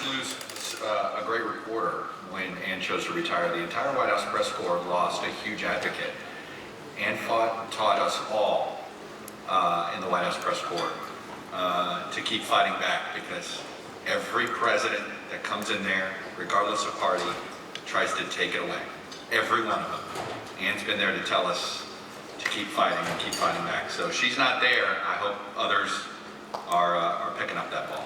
just lose a great reporter when Ann chose to retire. The entire White House press corps lost a huge advocate. Ann taught us all in the White House press corps to keep fighting back, because every president that comes in there, regardless of party, tries to take it away. Every one of them. Ann's been there to tell us to keep fighting and keep fighting back. So she's not there. I hope others are picking up that ball.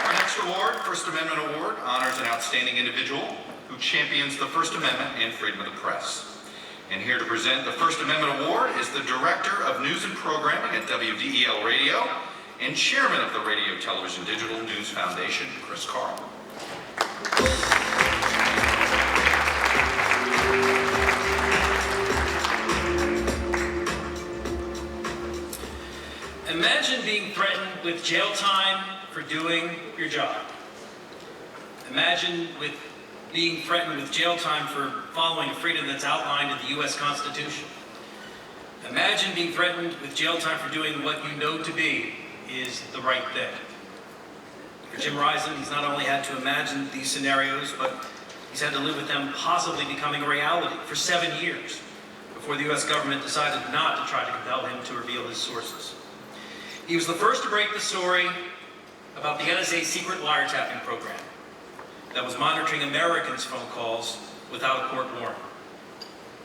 Our next award, First Amendment Award, honors an outstanding individual who champions the First Amendment and freedom of the press. And here to present the First Amendment Award is the Director of News and Programming at WDEL Radio and Chairman of the Radio Television Digital News Foundation, Chris Carl. Imagine being threatened with jail time for doing your job. Imagine being threatened with jail time for following a freedom that's outlined in the U.S. Constitution. Imagine being threatened with jail time for doing what you know to be is the right thing. For Jim Risen, he's not only had to imagine these scenarios, but he's had to live with them possibly becoming a reality for 7 years before the U.S. government decided not to try to compel him to reveal his sources. He was the first to break the story about the NSA's secret wiretapping program that was monitoring Americans' phone calls without a court warrant.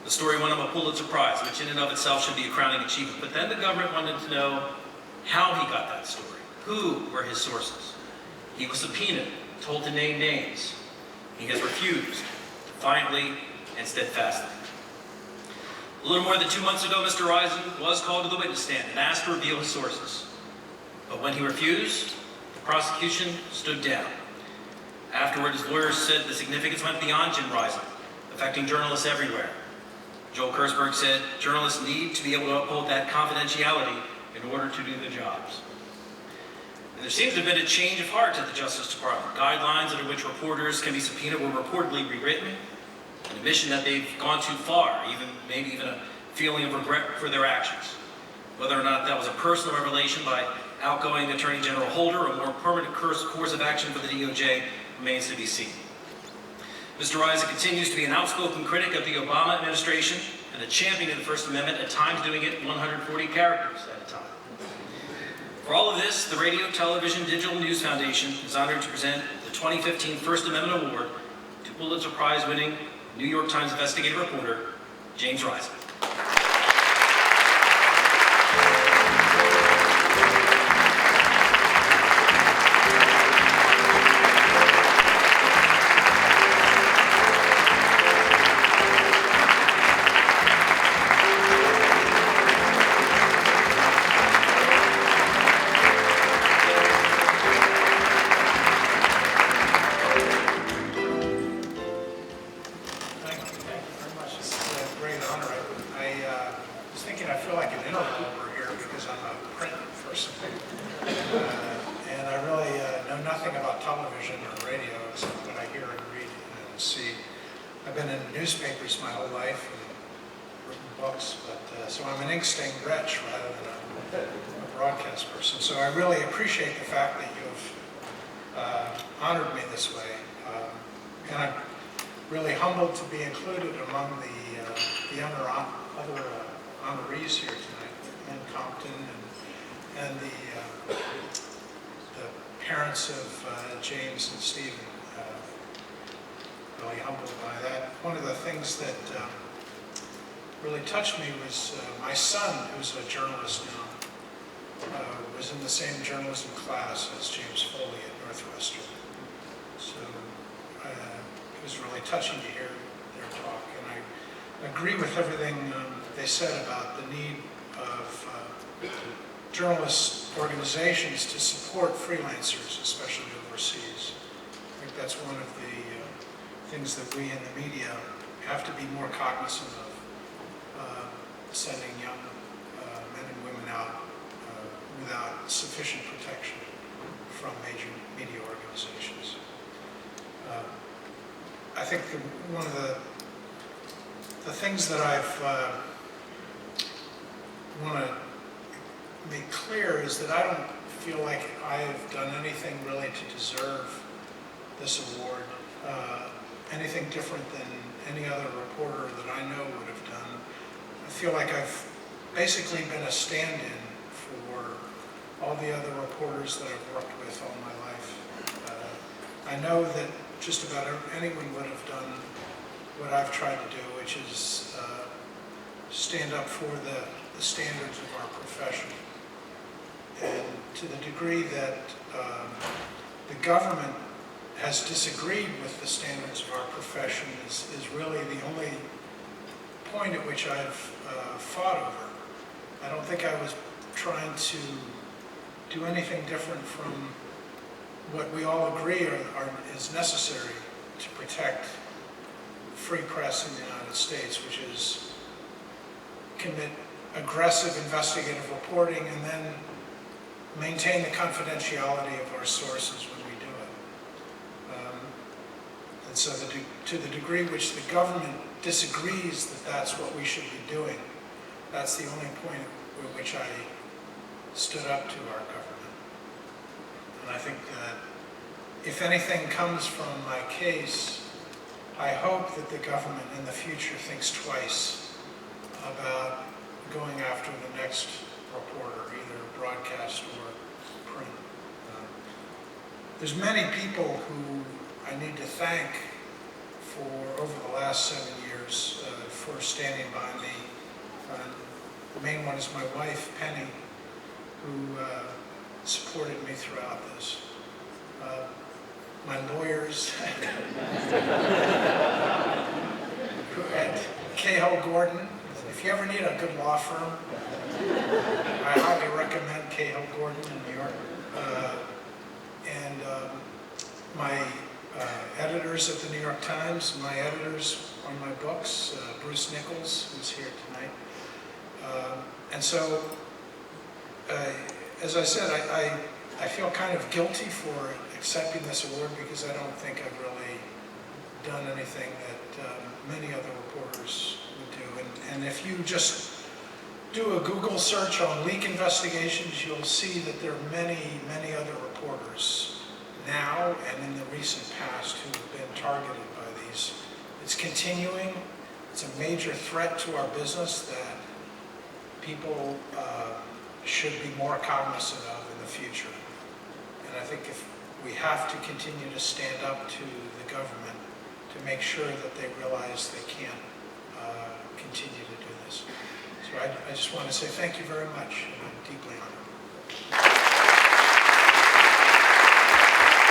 The story won him a Pulitzer Prize, which in and of itself should be a crowning achievement. But then the government wanted to know how he got that story. Who were his sources? He was subpoenaed, told to name names. He has refused, defiantly and steadfastly. A little more than 2 months ago, Mr. Risen was called to the witness stand and asked to reveal his sources. But when he refused, the prosecution stood down. Afterward, his lawyers said the significance went beyond Jim Risen, affecting journalists everywhere. Joel Kersberg said journalists need to be able to uphold that confidentiality in order to do their jobs. And there seems to have been a change of heart at the Justice Department. Guidelines under which reporters can be subpoenaed were reportedly rewritten, an admission that they've gone too far, maybe even a feeling of regret for their actions. Whether or not that was a personal revelation by outgoing Attorney General Holder or a more permanent course of action for the DOJ remains to be seen. Mr. Risen continues to be an outspoken critic of the Obama administration and a champion of the First Amendment, at times doing it in 140 characters at a time. For all of this, the Radio Television Digital News Foundation is honored to present the 2015 First Amendment Award to Pulitzer Prize-winning New York Times investigative reporter, James Risen. And I really know nothing about television or radio except what I hear and read and see. I've been in newspapers my whole life and written books, but so I'm an ink-stained wretch rather than a broadcast person. So I really appreciate the fact that you've honored me this way. And I'm really humbled to be included among the other honorees here tonight, Ann Compton and the parents of James and Stephen. Really humbled by that. One of the things that really touched me was my son, who's a journalist now, was in the same journalism class as James Foley at Northwestern. So it was really touching to hear their talk, and I agree with everything they said about the need of journalist organizations to support freelancers, especially overseas. I think that's one of the things that we in the media have to be more cognizant of, sending young men and women out without sufficient protection from major media organizations. I think one of the things that I've want to make clear is that I don't feel like I've done anything really to deserve this award, anything different than any other reporter that I know would have done. I feel like I've basically been a stand-in for all the other reporters that I've worked with all my life. I know that just about anyone would have done what I've tried to do, which is stand up for the standards of our profession. And to the degree that the government has disagreed with the standards of our profession is really the only point at which I've fought over. I don't think I was trying to do anything different from what we all agree is necessary to protect free press in the United States, which is commit aggressive investigative reporting and then maintain the confidentiality of our sources when we do it. And so to the degree which the government disagrees that that's what we should be doing, that's the only point at which I stood up to our government. And I think that if anything comes from my case, I hope that the government in the future thinks twice about going after the next reporter, either broadcast or print. There's many people who I need to thank for over the last 7 years for standing by me. The main one is my wife, Penny, who supported me throughout this. My lawyers at Cahill Gordon. If you ever need a good law firm, I highly recommend Cahill Gordon in New York. And my editors at the New York Times, my editors on my books, Bruce Nichols, who's here tonight. And so, as I said, I feel kind of guilty for accepting this award because I don't think I've really done anything that many other reporters would do. And if you just do a Google search on leak investigations, you'll see that there are many, many other reporters now and in the recent past who have been targeted by these. It's continuing. It's a major threat to our business that people should be more cognizant of in the future. And I think if we have to continue to stand up to the government to make sure that they realize they can't continue to do this. So I just want to say thank you very much, and I'm deeply